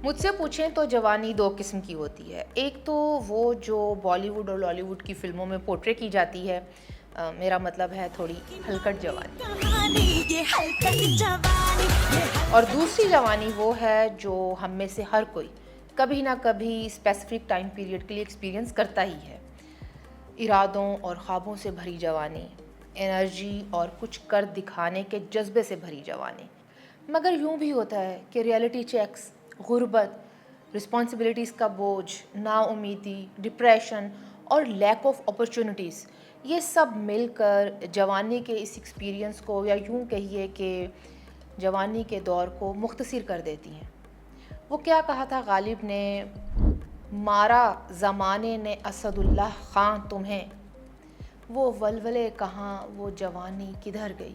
मुझसे पूछें तो जवानी दो किस्म की होती है। एक तो वो जो बॉलीवुड और लॉलीवुड की फ़िल्मों में पोर्ट्रे की जाती है, मेरा मतलब है थोड़ी हलकट जवानी। कहानी ये हल्कत जवानी ये और दूसरी जवानी वो है जो हम में से हर कोई कभी ना कभी स्पेसिफिक टाइम पीरियड के लिए एक्सपीरियंस करता ही है। इरादों और ख्वाबों से भरी जवानी, एनर्जी और कुछ कर दिखाने के जज्बे से भरी जवानी। मगर यूँ भी होता है कि रियलिटी चेक्स, गुर्बत, रिस्पॉन्सिबिलिटीज़ का बोझ, नाउमीदी, डिप्रेशन और लैक ऑफ अपॉर्चुनिटीज़, ये सब मिलकर जवानी के इस एक्सपीरियंस को, या यूँ कहिए कि जवानी के दौर को मुख्तसर कर देती हैं। वो क्या कहा था गालिब ने, मारा ज़माने ने असदुल्लाह ख़ां तुम्हें, वो वलवले कहाँ, वो जवानी किधर गई।